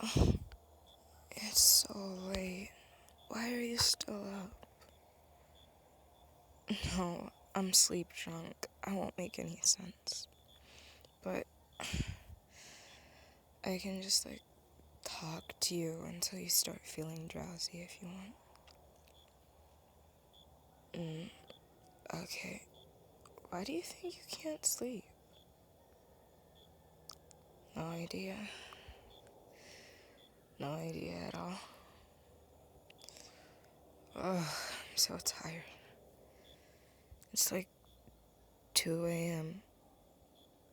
It's so late. Why are you still up? No, I'm sleep drunk. I won't make any sense. But I can just talk to you until you start feeling drowsy if you want. Okay. Why do you think you can't sleep? No idea. No idea at all. Ugh, I'm so tired. It's 2 a.m.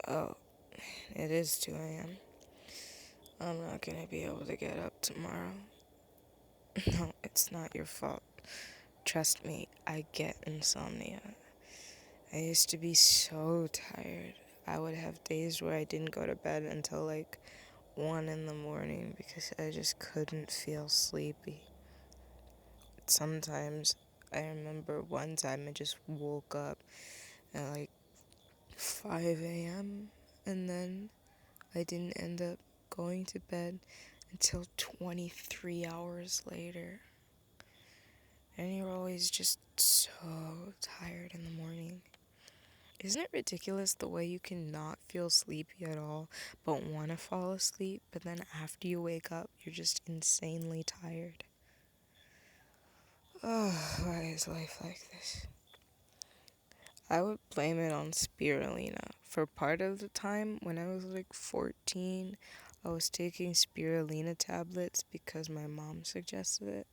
Oh, it is 2 a.m. I'm not gonna be able to get up tomorrow. No, it's not your fault. Trust me, I get insomnia. I used to be so tired. I would have days where I didn't go to bed until 1 in the morning because I just couldn't feel sleepy. Sometimes I remember one time I just woke up at 5 a.m. and then I didn't end up going to bed until 23 hours later. And you're always just so tired in the morning. Isn't it ridiculous the way you can not feel sleepy at all but want to fall asleep, but then after you wake up, you're just insanely tired? Oh, why is life like this? I would blame it on spirulina. For part of the time, when I was 14, I was taking spirulina tablets because my mom suggested it.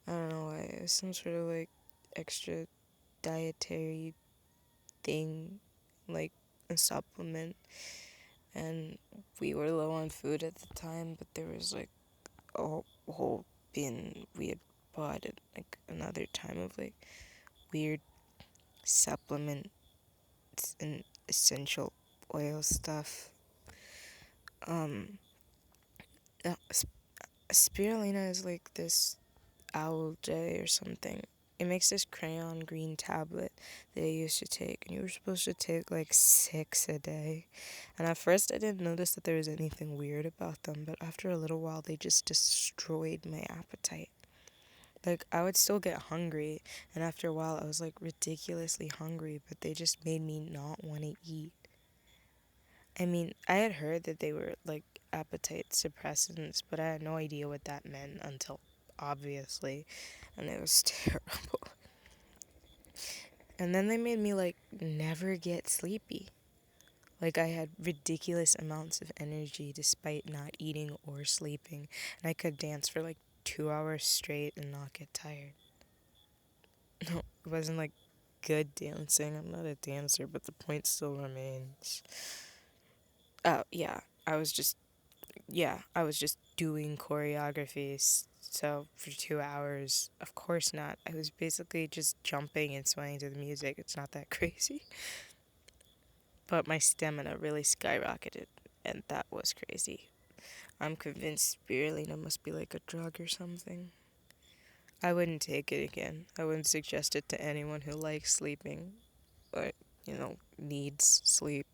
I don't know why. It was some sort of extra dietary thing, like a supplement. And we were low on food at the time, but there was a whole bin we had bought at another time of weird supplements and essential oil stuff. Um, Spirulina is this algae or something. It makes this crayon green tablet that I used to take, and you were supposed to take 6 a day. And at first, I didn't notice that there was anything weird about them, but after a little while, they just destroyed my appetite. I would still get hungry, and after a while, I was ridiculously hungry, but they just made me not want to eat. I mean, I had heard that they were appetite suppressants, but I had no idea what that meant until obviously, and it was terrible. And then they made me never get sleepy. I had ridiculous amounts of energy despite not eating or sleeping, and I could dance for 2 hours straight and not get tired. No, it wasn't good dancing. I'm not a dancer, but the point still remains. Oh, I was just doing choreographies. So for 2 hours, of course not. I was basically just jumping and swaying to the music. It's not that crazy. But my stamina really skyrocketed, and that was crazy. I'm convinced spirulina must be a drug or something. I wouldn't take it again. I wouldn't suggest it to anyone who likes sleeping or, needs sleep.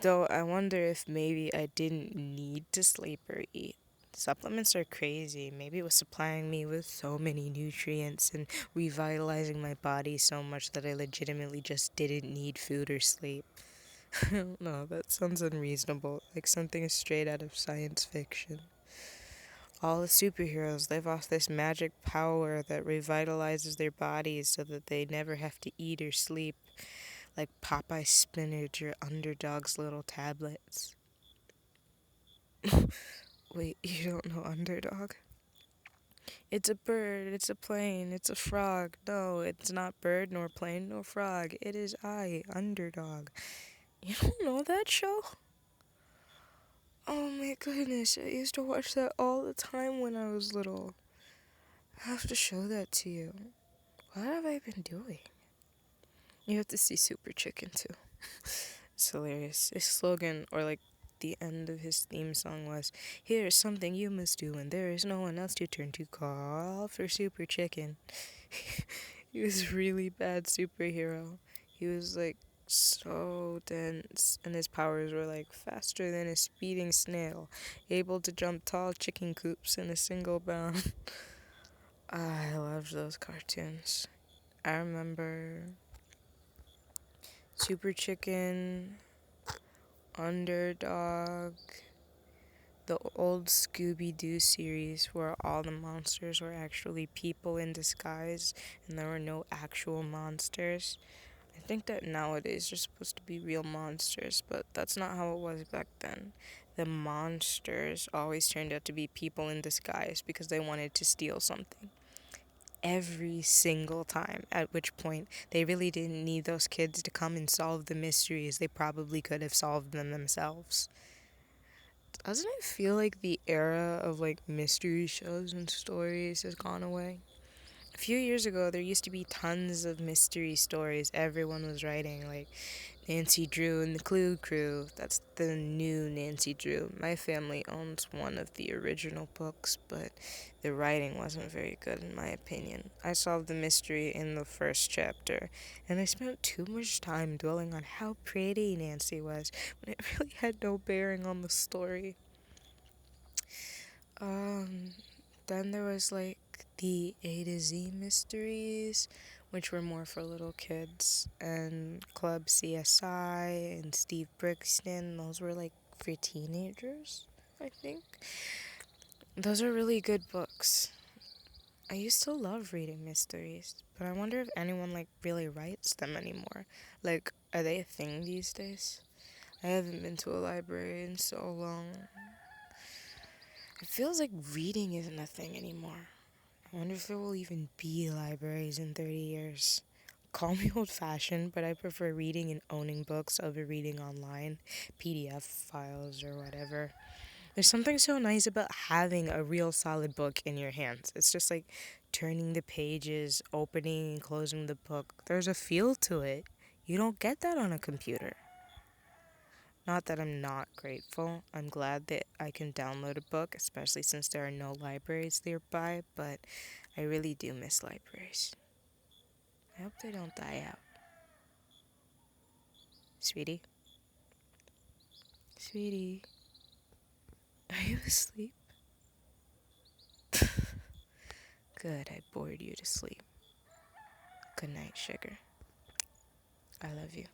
Though I wonder if maybe I didn't need to sleep or eat. Supplements are crazy. Maybe it was supplying me with so many nutrients and revitalizing my body so much that I legitimately just didn't need food or sleep. I don't know, that sounds unreasonable, like something straight out of science fiction. All the superheroes live off this magic power that revitalizes their bodies so that they never have to eat or sleep, like Popeye spinach or Underdog's little tablets. Wait, you don't know Underdog? It's a bird, it's a plane, it's a frog. No, it's not bird, nor plane, nor frog. It is I, Underdog. You don't know that show? Oh my goodness, I used to watch that all the time when I was little. I have to show that to you. What have I been doing? You have to see Super Chicken too. It's hilarious. His slogan, or the end of his theme song was, "Here's something you must do when there is no one else to turn to. Call for Super Chicken." He was a really bad superhero. He was So dense, and his powers were like faster than a speeding snail, able to jump tall chicken coops in a single bound. I loved those cartoons. I remember Super Chicken, Underdog, the old Scooby Doo series where all the monsters were actually people in disguise and there were no actual monsters. I think that nowadays they're supposed to be real monsters, but that's not how it was back then. The monsters always turned out to be people in disguise because they wanted to steal something. Every single time, at which point they really didn't need those kids to come and solve the mysteries. They probably could have solved them themselves. Doesn't it feel like the era of like mystery shows and stories has gone away? A few years ago, there used to be tons of mystery stories everyone was writing, like Nancy Drew and the Clue Crew. That's the new Nancy Drew. My family owns one of the original books, but the writing wasn't very good in my opinion. I solved the mystery in the first chapter, and I spent too much time dwelling on how pretty Nancy was when it really had no bearing on the story. Um, then there was like the A to Z mysteries, which were more for little kids, and Club CSI and Steve Brixton. Those were like for teenagers, I think. Those are really good books. I used to love reading mysteries, but I wonder if anyone like really writes them anymore. Like, are they a thing these days? I haven't been to a library in so long. It feels like reading isn't a thing anymore. I wonder if there will even be libraries in 30 years. Call me old fashioned, but I prefer reading and owning books over reading online, PDF files, or whatever. There's something so nice about having a real solid book in your hands. It's just like turning the pages, opening and closing the book. There's a feel to it. You don't get that on a computer. Not that I'm not grateful. I'm glad that I can download a book, especially since there are no libraries nearby, but I really do miss libraries. I hope they don't die out. Sweetie? Sweetie? Are you asleep? Good, I bored you to sleep. Good night, sugar. I love you.